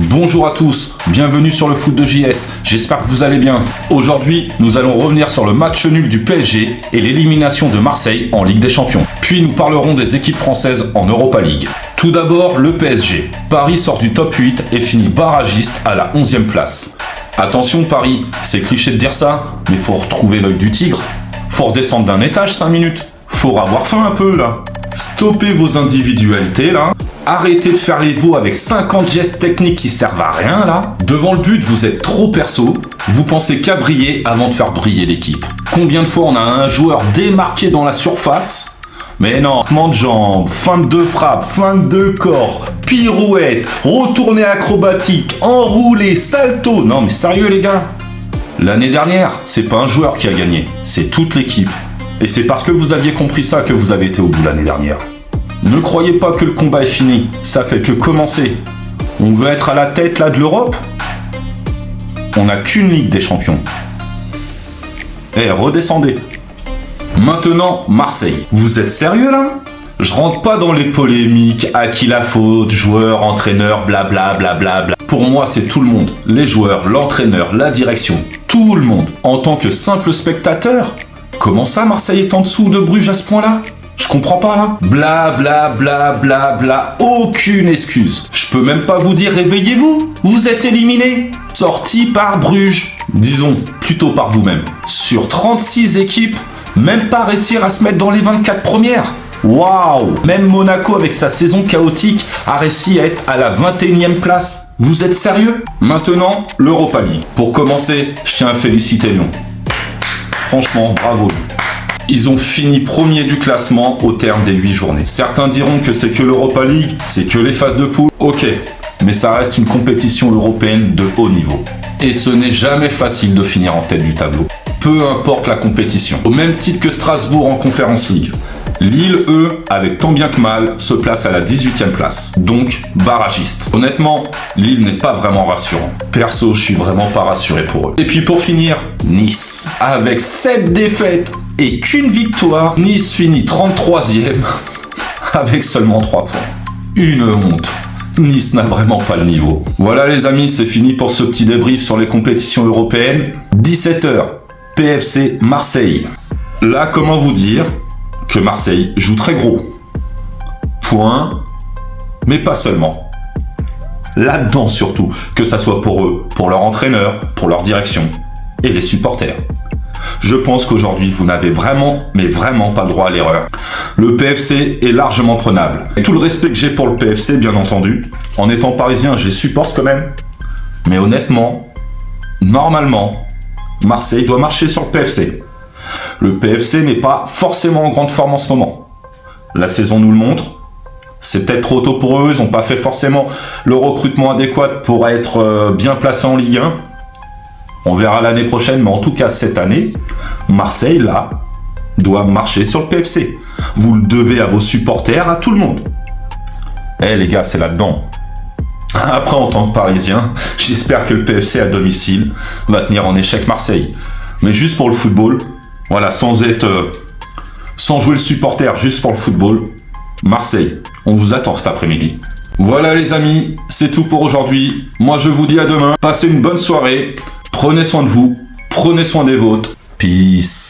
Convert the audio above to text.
Bonjour à tous, bienvenue sur le foot de JS, j'espère que vous allez bien. Aujourd'hui, nous allons revenir sur le match nul du PSG et l'élimination de Marseille en Ligue des Champions. Puis nous parlerons des équipes françaises en Europa League. Tout d'abord, le PSG. Paris sort du top 8 et finit barragiste à la 11e place. Attention Paris, c'est cliché de dire ça, mais faut retrouver l'œil du tigre. Faut redescendre d'un étage 5 minutes. Faut avoir faim un peu là. Stoppez vos individualités là. Arrêtez de faire les beaux avec 50 gestes techniques qui servent à rien là. Devant le but, vous êtes trop perso. Vous pensez qu'à briller avant de faire briller l'équipe. Combien de fois on a un joueur démarqué dans la surface? Mais non, mouvement de jambes, feinte de frappe, feinte de corps, pirouette, retournée acrobatique, enroulé, salto. Non mais sérieux les gars. L'année dernière, c'est pas un joueur qui a gagné, c'est toute l'équipe. Et c'est parce que vous aviez compris ça que vous avez été au bout l'année dernière. Ne croyez pas que le combat est fini, ça fait que commencer. On veut être à la tête là de l'Europe? On n'a qu'une Ligue des Champions. Eh, redescendez. Maintenant, Marseille. Vous êtes sérieux là? Je rentre pas dans les polémiques, à qui la faute, joueur, entraîneur, blabla, blabla, bla. Pour moi, c'est tout le monde. Les joueurs, l'entraîneur, la direction, tout le monde. En tant que simple spectateur, comment ça Marseille est en dessous de Bruges à ce point-là? Je comprends pas là. Bla bla bla bla bla. Aucune excuse. Je peux même pas vous dire réveillez-vous. Vous êtes éliminé. Sorti par Bruges. Disons, plutôt par vous-même. Sur 36 équipes, même pas réussir à se mettre dans les 24 premières. Waouh! Même Monaco avec sa saison chaotique a réussi à être à la 21e place. Vous êtes sérieux? Maintenant, l'Europa League. Pour commencer, je tiens à féliciter Lyon. Franchement, bravo. Ils ont fini premier du classement au terme des 8 journées. Certains diront que c'est que l'Europa League, c'est que les phases de poule. Ok, mais ça reste une compétition européenne de haut niveau. Et ce n'est jamais facile de finir en tête du tableau. Peu importe la compétition. Au même titre que Strasbourg en Conference League. Lille, eux, avec tant bien que mal, se place à la 18e place. Donc, barragiste. Honnêtement, Lille n'est pas vraiment rassurant. Perso, je suis vraiment pas rassuré pour eux. Et puis pour finir, Nice. Avec 7 défaites et qu'une victoire, Nice finit 33e avec seulement 3 points. Une honte. Nice n'a vraiment pas le niveau. Voilà les amis, c'est fini pour ce petit débrief sur les compétitions européennes. 17h, PFC Marseille. Là, comment vous dire que Marseille joue très gros. Point. Mais pas seulement. Là-dedans surtout, que ça soit pour eux, pour leur entraîneur, pour leur direction et les supporters. Je pense qu'aujourd'hui, vous n'avez vraiment, mais vraiment pas le droit à l'erreur. Le PFC est largement prenable. Et tout le respect que j'ai pour le PFC, bien entendu, en étant parisien, je les supporte quand même. Mais honnêtement, normalement, Marseille doit marcher sur le PFC. Le PFC n'est pas forcément en grande forme en ce moment. La saison nous le montre. C'est peut-être trop tôt pour eux, ils n'ont pas fait forcément le recrutement adéquat pour être bien placés en Ligue 1. On verra l'année prochaine, mais en tout cas cette année, Marseille, là, doit marcher sur le PFC. Vous le devez à vos supporters, à tout le monde. Eh les gars, c'est là-dedans. Après, en tant que Parisien, j'espère que le PFC à domicile va tenir en échec Marseille. Mais juste pour le football, voilà, sans jouer le supporter, juste pour le football, Marseille, on vous attend cet après-midi. Voilà les amis, c'est tout pour aujourd'hui. Moi je vous dis à demain, passez une bonne soirée, prenez soin de vous, prenez soin des vôtres, peace.